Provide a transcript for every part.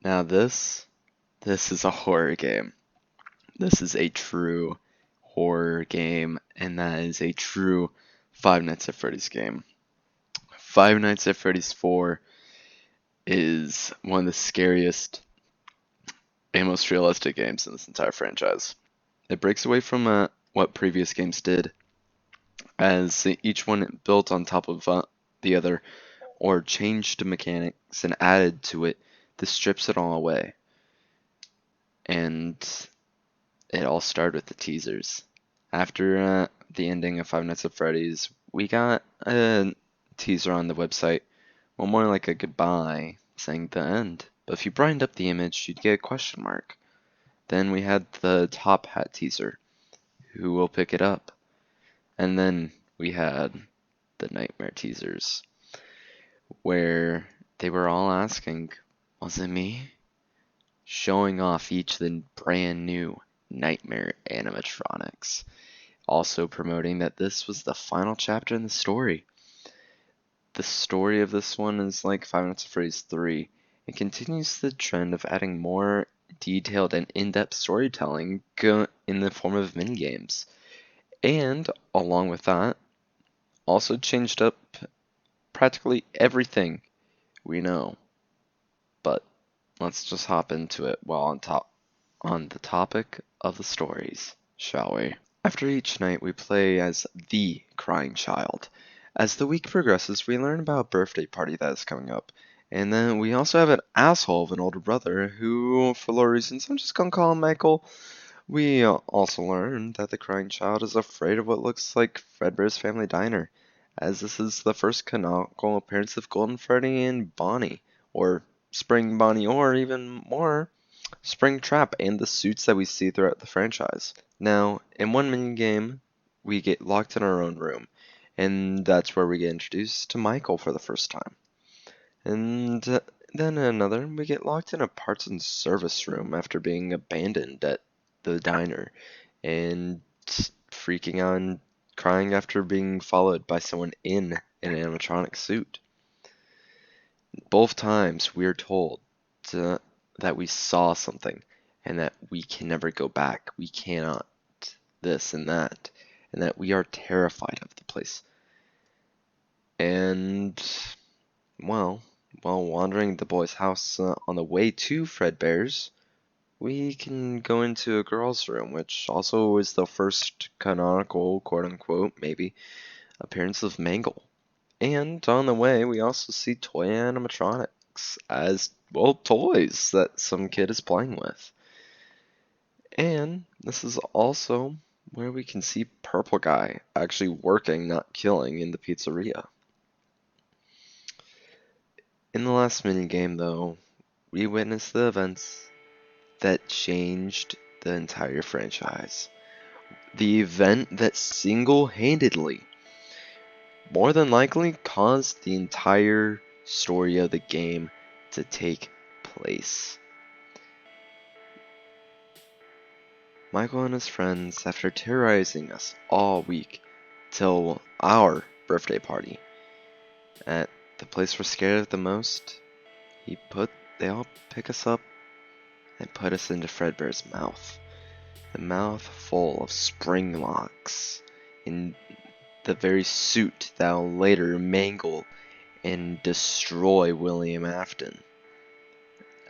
Now this is a horror game. This is a true horror game, and that is a true Five Nights at Freddy's game. Five Nights at Freddy's 4 is one of the scariest and most realistic games in this entire franchise. It breaks away from what previous games did, as each one built on top of the other, or changed the mechanics and added to it. This strips it all away. And it all started with the teasers. After the ending of Five Nights at Freddy's, we got a teaser on the website, well, more like a goodbye, saying the end. But if you brightened up the image, you'd get a question mark. Then we had the Top Hat teaser, who will pick it up? And then we had the Nightmare teasers, where they were all asking, was it me? Showing off each of the brand new Nightmare animatronics. Also promoting that this was the final chapter in the story. The story of this one is like Five Nights at Freddy's 3. It continues the trend of adding more detailed and in-depth storytelling in the form of minigames. And, along with that, also changed up practically everything we know. But let's just hop into it while on the topic of the stories, shall we? After each night, we play as the crying child. As the week progresses, we learn about a birthday party that is coming up. And then we also have an asshole of an older brother who, for low reasons, I'm just gonna call him Michael. We also learn that the crying child is afraid of what looks like Fredbear's Family Diner, as this is the first canonical appearance of Golden Freddy and Bonnie, or Spring Bonnie, or even more, Spring Trap, and the suits that we see throughout the franchise. Now, in one minigame, we get locked in our own room, and that's where we get introduced to Michael for the first time. And then in another, we get locked in a parts and service room after being abandoned at the diner, and freaking out and crying after being followed by someone in an animatronic suit. Both times, we are told that we saw something and that we can never go back. We cannot this and that we are terrified of the place. And, well, while wandering the boy's house on the way to Fredbear's, we can go into a girl's room, which also is the first canonical, quote-unquote, maybe, appearance of Mangle. And on the way, we also see toy animatronics as, well, toys that some kid is playing with. And this is also where we can see Purple Guy actually working, not killing, in the pizzeria. In the last minigame, though, we witnessed the events that changed the entire franchise. The event that single-handedly, more than likely, caused the entire story of the game to take place. Michael and his friends, after terrorizing us all week till our birthday party at the place we're scared of the most, they all pick us up and put us into Fredbear's mouth. The mouth full of spring locks in the very suit that will later mangle and destroy William Afton,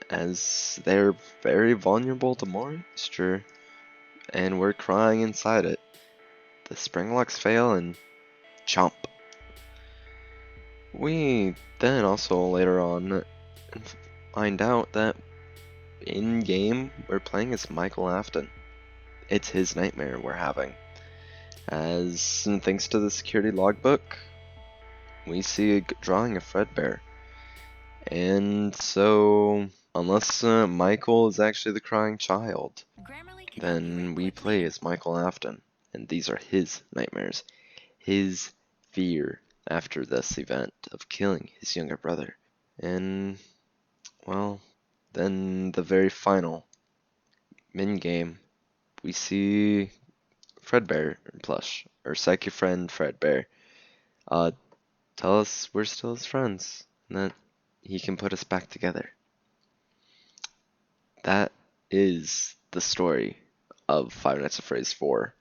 as they're very vulnerable to moisture, and we're crying inside it. The spring locks fail and chomp. We then also later on find out that in game we're playing as Michael Afton. It's his nightmare we're having. As thanks to the security logbook, we see a drawing of Fredbear. And so, unless Michael is actually the crying child, then we play as Michael Afton. And these are his nightmares. His fear after this event of killing his younger brother. And, well, then the very final min-game, we see Fredbear plush, or Psychic Friend Fredbear, tell us we're still his friends, and that he can put us back together. that is the story of Five Nights at Freddy's 4.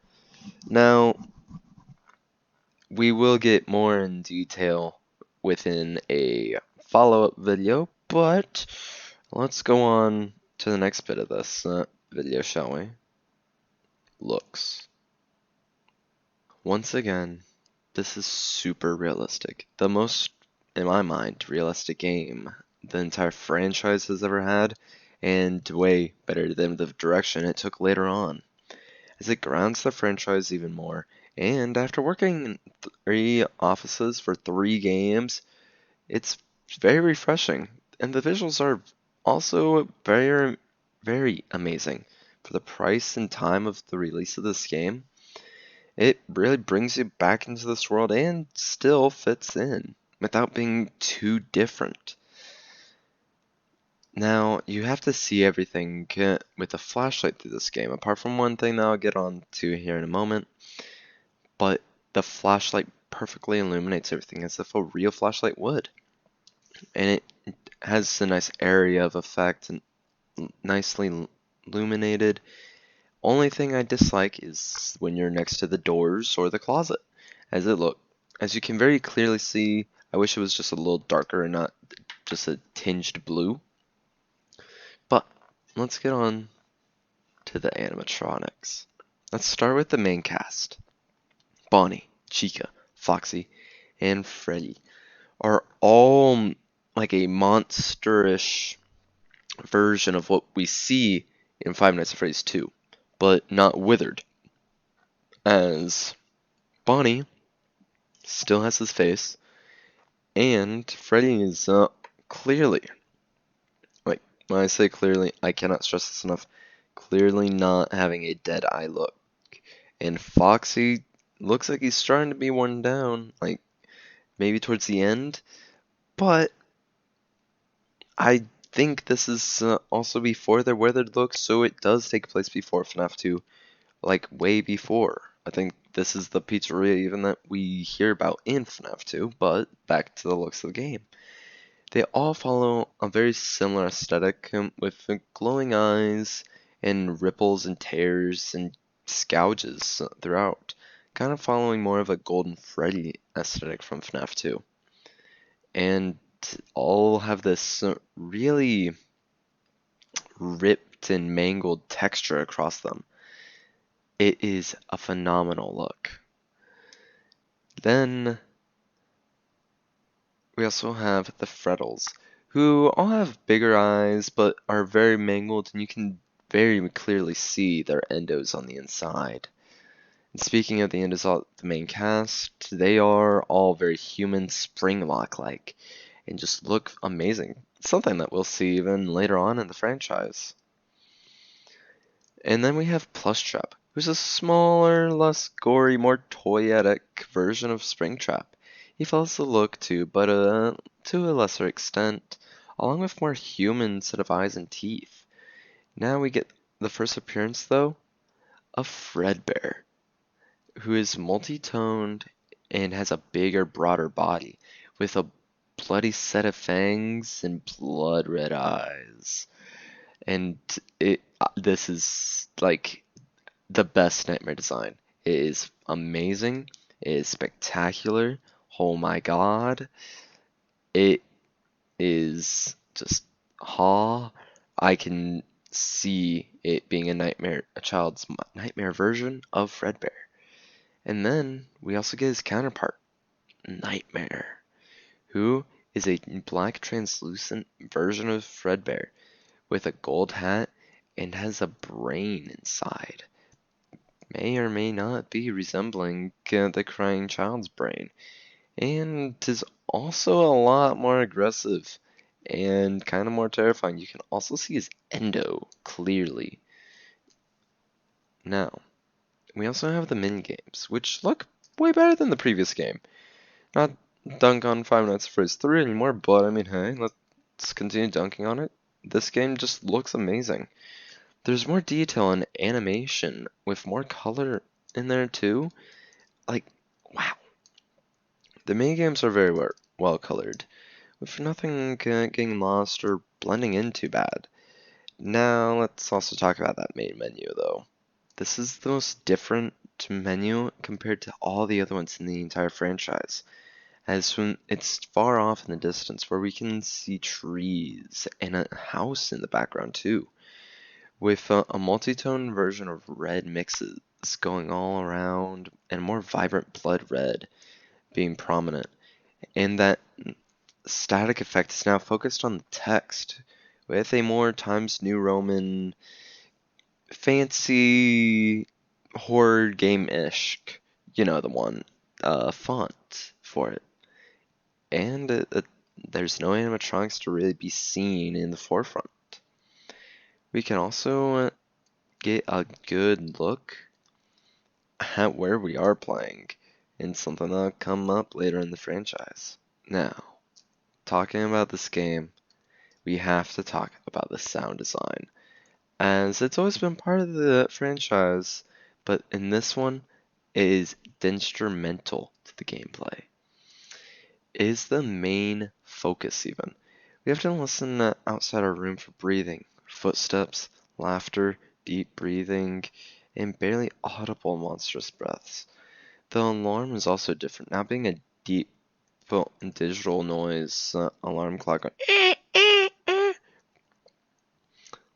Now, we will get more in detail within a follow-up video, but let's go on to the next bit of this video, shall we? Looks. Once again, this is super realistic. The most, in my mind, realistic game the entire franchise has ever had, and way better than the direction it took later on, as it grounds the franchise even more. And after working in 3 offices for 3 games, it's very refreshing. And the visuals are also very, very amazing. For the price and time of the release of this game, it really brings you back into this world and still fits in without being too different. Now, you have to see everything with a flashlight through this game, apart from one thing that I'll get on to here in a moment. But the flashlight perfectly illuminates everything as if a real flashlight would. And it has a nice area of effect and nicely illuminated. Only thing I dislike is when you're next to the doors or the closet, as you can very clearly see. I wish it was just a little darker and not just a tinged blue. But let's get on to the animatronics. Let's start with the main cast. Bonnie, Chica, Foxy, and Freddy are all like a monsterish version of what we see in Five Nights at Freddy's 2, but not withered, as Bonnie still has his face, and Freddy is clearly, like, when I say clearly, I cannot stress this enough, clearly not having a dead eye look. And Foxy looks like he's starting to be worn down, like, maybe towards the end, but I think this is also before their weathered look, so it does take place before Fnaf 2, like way before. I think this is the pizzeria even that we hear about in Fnaf 2, but back to the looks of the game. They all follow a very similar aesthetic with glowing eyes and ripples and tears and scouges throughout, kind of following more of a Golden Freddy aesthetic from Fnaf 2. And all have this really ripped and mangled texture across them. It is a phenomenal look. Then we also have the Freddles, who all have bigger eyes but are very mangled, and you can very clearly see their endos on the inside. And speaking of the endos of the main cast, they are all very human Springlock-like and just look amazing. Something that we'll see even later on in the franchise. And then we have Plushtrap, who's a smaller, less gory, more toyetic version of Springtrap. He follows the look too, but to a lesser extent, along with more human set of eyes and teeth. Now we get the first appearance, though, of Fredbear, who is multi-toned and has a bigger, broader body, with a bloody set of fangs and blood-red eyes. And this is like the best nightmare design. It is amazing. It is spectacular. Oh my god. It is just I can see it being a child's nightmare version of Fredbear. And then we also get his counterpart, Nightmare, who is a black translucent version of Fredbear with a gold hat and has a brain inside. May or may not be resembling the crying child's brain, and is also a lot more aggressive and kind of more terrifying. You can also see his endo clearly. Now, we also have the mini games, which look way better than the previous game. Not dunk on Five Nights at Freddy's 3 anymore, but I mean, hey, let's continue dunking on it. This game just looks amazing. There's more detail and animation with more color in there too. Like, wow. The minigames are very well colored, with nothing getting lost or blending in too bad. Now let's also talk about that main menu though. This is the most different menu compared to all the other ones in the entire franchise, as when it's far off in the distance where we can see trees and a house in the background too, with a multi-tone version of red mixes going all around and more vibrant blood red being prominent. And that static effect is now focused on the text with a more Times New Roman fancy horror game-ish, you know, the one, font for it. And there's no animatronics to really be seen in the forefront. We can also get a good look at where we are playing in something that'll come up later in the franchise. Now, talking about this game, we have to talk about the sound design, as it's always been part of the franchise, but in this one, it is instrumental to the gameplay. It is the main focus even. We have to listen outside our room for breathing, footsteps, laughter, deep breathing, and barely audible monstrous breaths. The alarm is also different, now being a deep digital noise alarm clock going.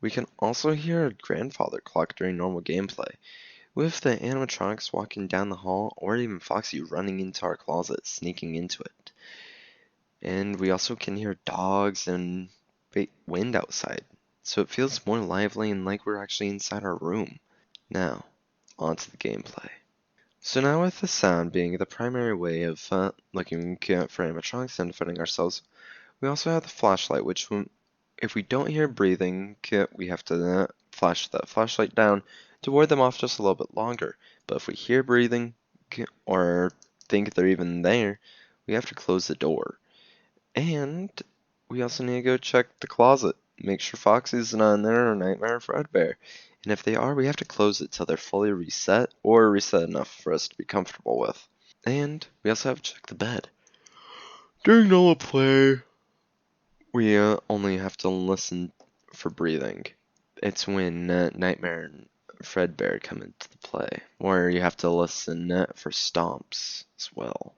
We can also hear a grandfather clock during normal gameplay, with the animatronics walking down the hall, or even Foxy running into our closet, sneaking into it. And we also can hear dogs and wind outside, so it feels more lively and like we're actually inside our room. Now, onto the gameplay. So now with the sound being the primary way of looking for animatronics and defending ourselves, we also have the flashlight, which if we don't hear breathing, we have to flash that flashlight down to ward them off just a little bit longer. But if we hear breathing or think they're even there, we have to close the door. And we also need to go check the closet. Make sure Foxy's not in there or Nightmare or Fredbear. And if they are, we have to close it till they're fully reset or reset enough for us to be comfortable with. And we also have to check the bed. During normal play, we only have to listen for breathing. It's when Nightmare and Fredbear come into the play, where you have to listen for stomps as well.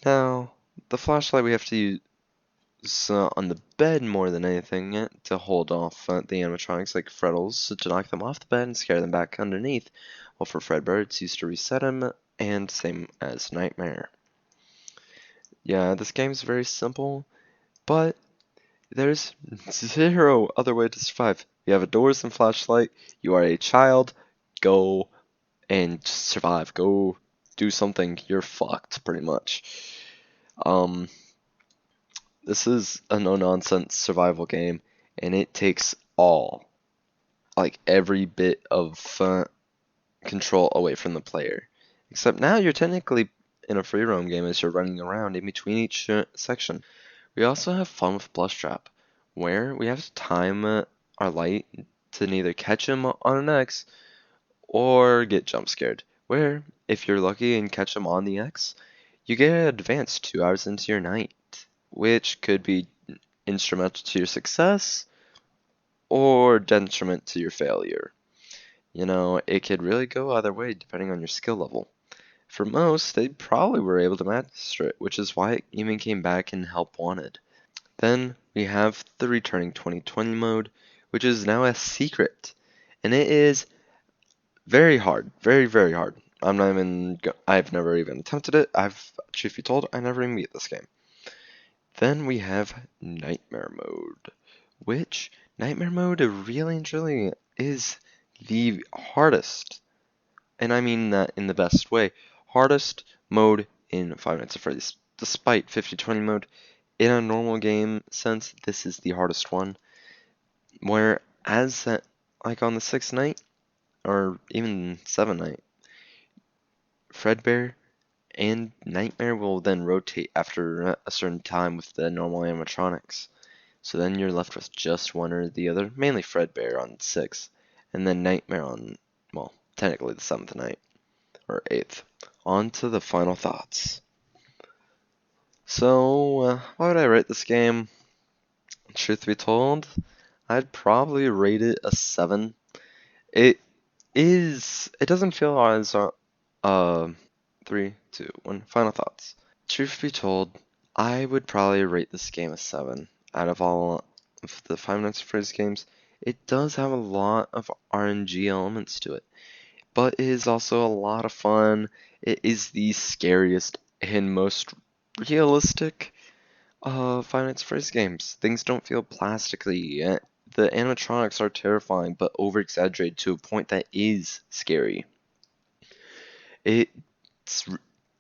Now, the flashlight we have to use on the bed more than anything to hold off the animatronics like Freddles to knock them off the bed and scare them back underneath, while for Fredbear it's used to reset him, and same as Nightmare. Yeah, this game's very simple, but there's zero other way to survive. You have a doors and flashlight, you are a child, go and survive. Go do something, you're fucked, pretty much. This is a no-nonsense survival game, and it takes like every bit of control away from the player. Except now you're technically in a free roam game as you're running around in between each section. We also have fun with Plushtrap, where we have to time our light to neither catch him on an X or get jump scared. Where, if you're lucky and catch him on the X, you get advanced 2 hours into your night, which could be instrumental to your success or detriment to your failure. You know, it could really go either way depending on your skill level. For most, they probably were able to master it, which is why it even came back in Help Wanted. Then we have the returning 2020 mode, which is now a secret, and it is very hard, very, very hard. I've never even attempted it. Truth be told, I never even beat this game. Then we have Nightmare mode, which Nightmare mode really and truly is the hardest, and I mean that in the best way, hardest mode in Five Nights at Freddy's. Despite 50-20 mode, in a normal game sense, this is the hardest one. Whereas, like on the 6th night, or even 7th night, Fredbear and Nightmare will then rotate after a certain time with the normal animatronics. So then you're left with just one or the other, mainly Fredbear on 6th, and then Nightmare on, well, technically the 7th night, or 8th. On to the final thoughts. So, why would I rate this game? Truth be told, I'd probably rate it a 7. It it doesn't feel as, 3, 2, 1, final thoughts. Truth be told, I would probably rate this game a 7. Out of all of the Five Nights at Freddy's games, it does have a lot of RNG elements to it, but it is also a lot of fun. It is the scariest and most realistic Five Nights at Freddy's games. Things don't feel plastically. The animatronics are terrifying, but over-exaggerated to a point that is scary. It's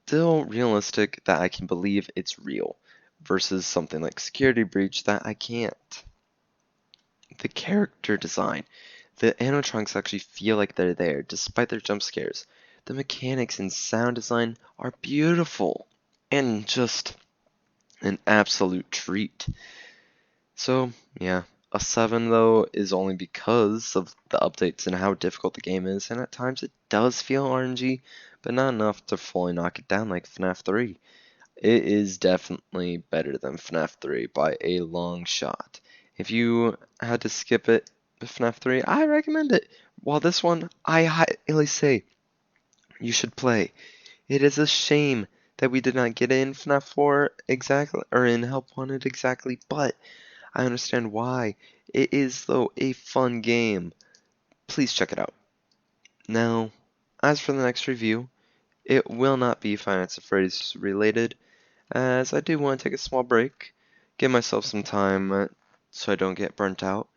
still realistic that I can believe it's real, versus something like Security Breach that I can't. The character design. The animatronics actually feel like they're there, despite their jump scares. The mechanics and sound design are beautiful, and just an absolute treat. So, yeah, a 7 though is only because of the updates and how difficult the game is, and at times it does feel RNG, but not enough to fully knock it down like Fnaf 3. It is definitely better than Fnaf 3 by a long shot. If you had to skip it, Fnaf 3, I recommend it. While this one, I highly say you should play. It is a shame that we did not get it in Fnaf 4 exactly, or in Help Wanted exactly, but I understand why. It is, though, a fun game. Please check it out. Now, as for the next review, it will not be Five Nights at Freddy's related, as I do want to take a small break, give myself some time so I don't get burnt out.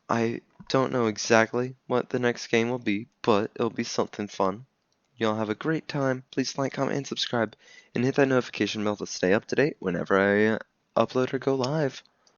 I don't know exactly what the next game will be, but it'll be something fun. Y'all have a great time. Please like, comment, and subscribe, and hit that notification bell to stay up to date whenever I upload or go live.